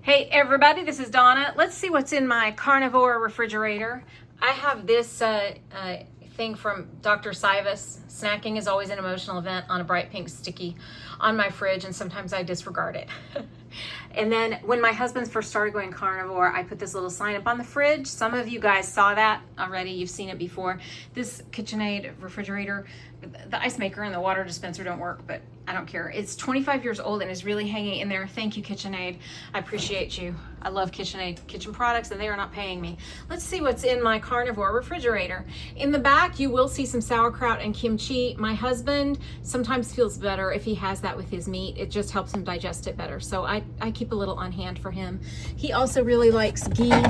Hey everybody, this is Donna. Let's see what's in my Carnivore refrigerator. I have this thing from Dr. Sivas. Snacking is always an emotional event on a bright pink sticky on my fridge, and sometimes I disregard it. And then when my husband first started going carnivore, I put this little sign up on the fridge. Some of you guys saw that already. You've seen it before. This Kitchenaid refrigerator, the ice maker and the water dispenser don't work, but I don't care. It's 25 years old and is really hanging in there. Thank you, Kitchenaid. I appreciate you. I love Kitchenaid kitchen products, and they are not paying me. Let's see what's in my carnivore refrigerator. In the back, you will see some sauerkraut and kimchi. My husband sometimes feels better if he has that with his meat. It just helps him digest it better. So I keep a little on hand for him. He also really likes ghee,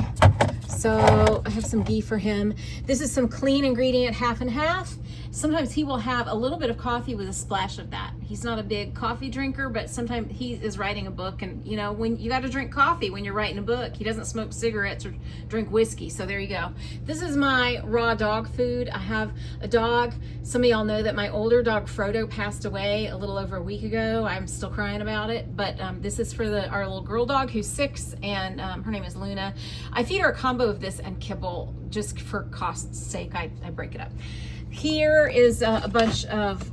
so I have some ghee for him. This is some clean ingredient, half and half. Sometimes he will have a little bit of coffee with a splash of that. He's not a big coffee drinker, but sometimes he is writing a book, and you know, when you got to drink coffee when you're writing a book. He doesn't smoke cigarettes or drink whiskey, so there you go. This is my raw dog food. I have a dog. Some of y'all know that my older dog Frodo passed away a little over a week ago. I'm still crying about it, but this is for our little girl dog who's 6, and her name is Luna. I feed her a combo of this and kibble just for cost's sake. I break it up. Here is a bunch of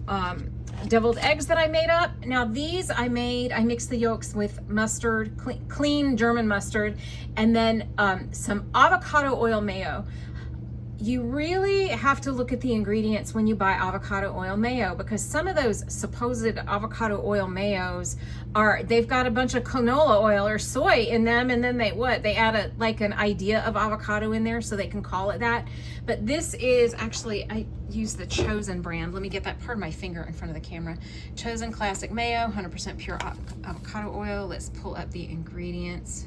deviled eggs that I made up. Now these I mixed the yolks with mustard, clean German mustard, and then some avocado oil mayo. You really have to look at the ingredients when you buy avocado oil mayo, because some of those supposed avocado oil mayos they've got a bunch of canola oil or soy in them, and then they add like an idea of avocado in there so they can call it that. But this is actually, I use the Chosen brand. Let me get that, pardon my finger in front of the camera. Chosen Classic Mayo, 100% pure avocado oil. Let's pull up the ingredients.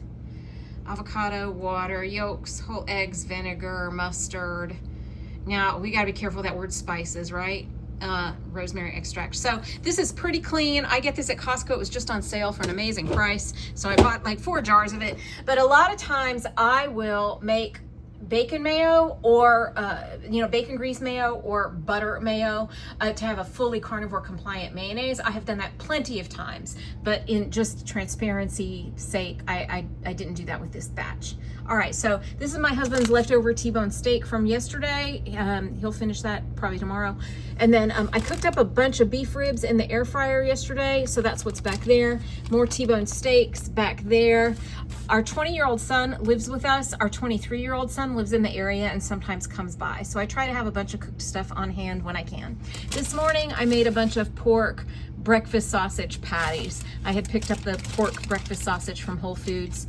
Avocado, water, yolks, whole eggs, vinegar, mustard. Now we got to be careful of that word spices, right? Rosemary extract. So this is pretty clean. I get this at Costco. It was just on sale for an amazing price, so I bought like 4 jars of it. But a lot of times I will make bacon mayo or bacon grease mayo or butter mayo to have a fully carnivore compliant mayonnaise. I have done that plenty of times, but in just transparency sake, I didn't do that with this batch. All right, so this is my husband's leftover T-bone steak from yesterday. He'll finish that probably tomorrow. And then I cooked up a bunch of beef ribs in the air fryer yesterday, so that's what's back there. More T-bone steaks back there. Our 20-year-old son lives with us. Our 23-year-old son lives in the area and sometimes comes by. So I try to have a bunch of cooked stuff on hand when I can. This morning, I made a bunch of pork breakfast sausage patties. I had picked up the pork breakfast sausage from Whole Foods.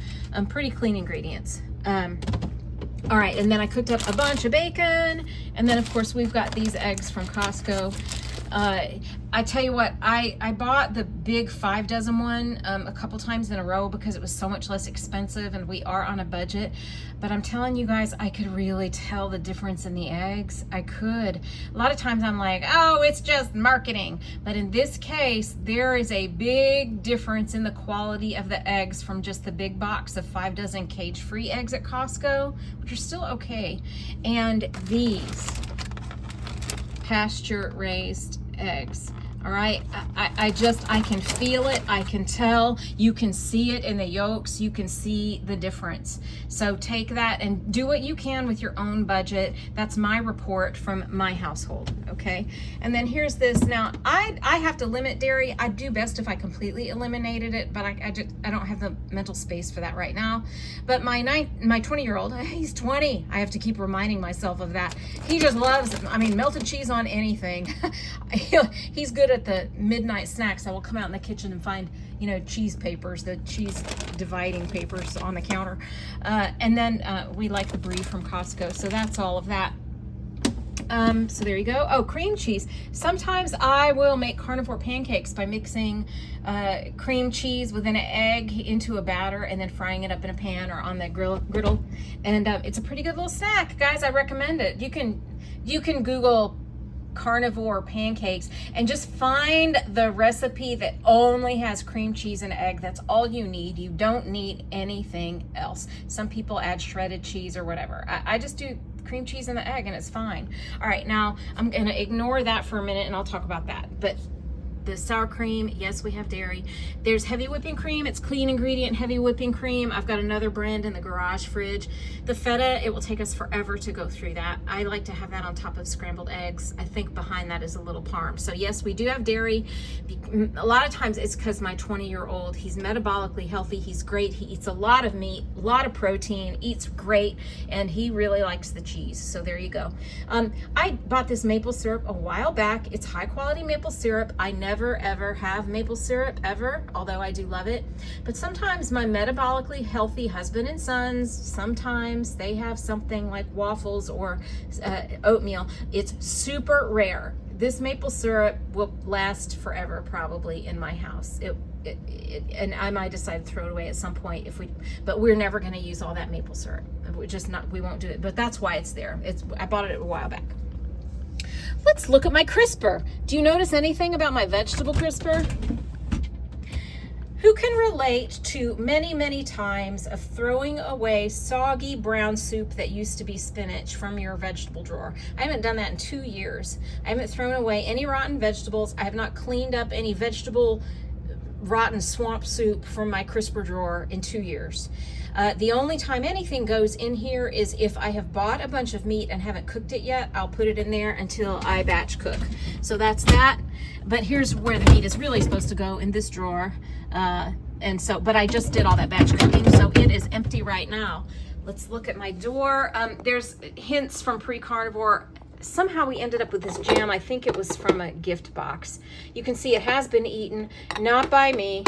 Pretty clean ingredients. All right, and then I cooked up a bunch of bacon. And then, of course, we've got these eggs from Costco. I tell you what, I bought the big 5 dozen one a couple times in a row because it was so much less expensive, and we are on a budget. But I'm telling you guys, I could really tell the difference in the eggs. I could. A lot of times I'm like, oh, it's just marketing. But in this case, there is a big difference in the quality of the eggs from just the big box of 5 dozen cage-free eggs at Costco, which are still okay, and these pasture-raised eggs. All right, I can feel it. I can tell. You can see it in the yolks. You can see the difference. So take that and do what you can with your own budget. That's my report from my household, okay? And then here's this. Now, I have to limit dairy. I'd do best if I completely eliminated it, but I don't have the mental space for that right now. But my 20-year-old, he's 20. I have to keep reminding myself of that. He just loves, melted cheese on anything. He's good at the midnight snacks. I will come out in the kitchen and find, cheese papers, the cheese dividing papers on the counter. And then we like the brie from Costco. So that's all of that. So there you go. Oh, cream cheese. Sometimes I will make carnivore pancakes by mixing cream cheese with an egg into a batter and then frying it up in a pan or on the griddle. And it's a pretty good little snack, guys. I recommend it. You can Google carnivore pancakes and just find the recipe that only has cream cheese and egg. That's all you need. You don't need anything else. Some people add shredded cheese or whatever. I just do cream cheese and the egg and it's fine. All right, now I'm gonna ignore that for a minute and I'll talk about that. But The sour cream, yes, we have dairy. There's heavy whipping cream. It's clean ingredient heavy whipping cream. I've got another brand in the garage fridge. The feta, it will take us forever to go through that. I like to have that on top of scrambled eggs. I think behind that is a little parm. So yes, we do have dairy. A lot of times it's because my 20-year-old, he's metabolically healthy. He's great. He eats a lot of meat, a lot of protein, eats great, and he really likes the cheese. So there you go. I bought this maple syrup a while back. It's high quality maple syrup. I never ever have maple syrup ever, although I do love it. But sometimes my metabolically healthy husband and sons, sometimes they have something like waffles or oatmeal. It's super rare. This maple syrup will last forever probably in my house. And I might decide to throw it away at some point but we're never going to use all that maple syrup. We won't do it. But that's why it's there. I bought it a while back. Let's look at my crisper. Do you notice anything about my vegetable crisper? Who can relate to many, many times of throwing away soggy brown soup that used to be spinach from your vegetable drawer? I haven't done that in 2 years. I haven't thrown away any rotten vegetables. I have not cleaned up any vegetable rotten swamp soup from my crisper drawer in 2 years. The only time anything goes in here is if I have bought a bunch of meat and haven't cooked it yet. I'll put it in there until I batch cook. So that's that. But here's where the meat is really supposed to go, in this drawer. But I just did all that batch cooking, so it is empty right now. Let's look at my door. There's hints from Carnivore. Somehow we ended up with this jam. I think it was from a gift box. You can see it has been eaten, not by me.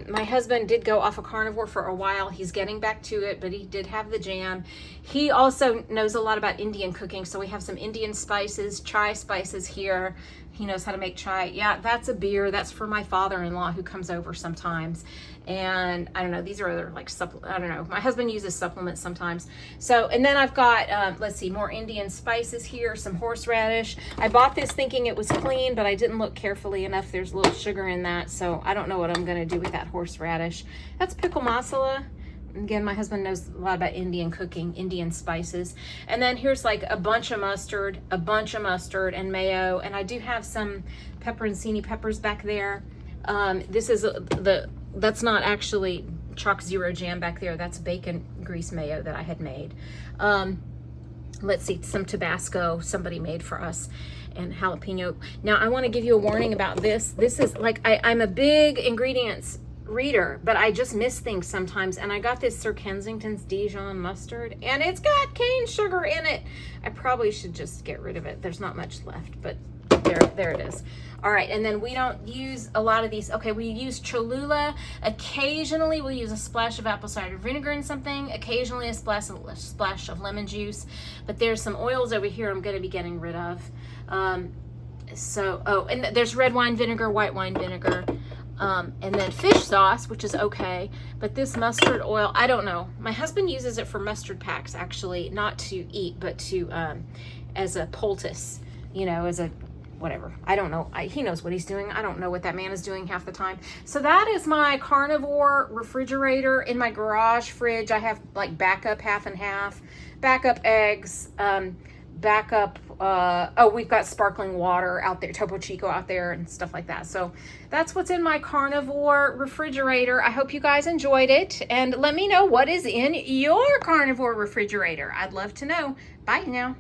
My husband did go off of Carnivore for a while. He's getting back to it, but he did have the jam. He also knows a lot about Indian cooking, so we have some Indian spices, chai spices here. He knows how to make chai. Yeah, that's a beer. That's for my father-in-law who comes over sometimes. And I don't know, these are other like I don't know. My husband uses supplements sometimes. So, and then I've got, let's see, more Indian spices here, some horseradish. I bought this thinking it was clean, but I didn't look carefully enough. There's a little sugar in that, so I don't know what I'm gonna do with that horseradish. That's pickle masala. Again, my husband knows a lot about Indian cooking, Indian spices. And then here's like a bunch of mustard and mayo. And I do have some pepperoncini peppers back there. This is that's not actually Chalk Zero jam back there. That's bacon grease mayo that I had made. Let's see, some Tabasco somebody made for us, and jalapeno. Now I want to give you a warning about this. This is like, I'm a big ingredients reader, but I just miss things sometimes. And I got this Sir Kensington's Dijon mustard, and it's got cane sugar in it. I probably should just get rid of it. There's not much left, but there it is. All right, and then we don't use a lot of these. Okay, we use Cholula. Occasionally we'll use a splash of apple cider vinegar in something, occasionally a splash of lemon juice, but there's some oils over here I'm going to be getting rid of. And there's red wine vinegar, white wine vinegar, and then fish sauce, which is okay. But this mustard oil, I don't know. My husband uses it for mustard packs, actually, not to eat, but to as a poultice, you know, as a whatever. I don't know. He knows what he's doing. I don't know what that man is doing half the time. So that is my Carnivore refrigerator. In my garage fridge, I have like backup half and half, backup eggs, backup, we've got sparkling water out there, Topo Chico out there and stuff like that. So that's what's in my Carnivore refrigerator. I hope you guys enjoyed it, and let me know what is in your Carnivore refrigerator. I'd love to know. Bye now.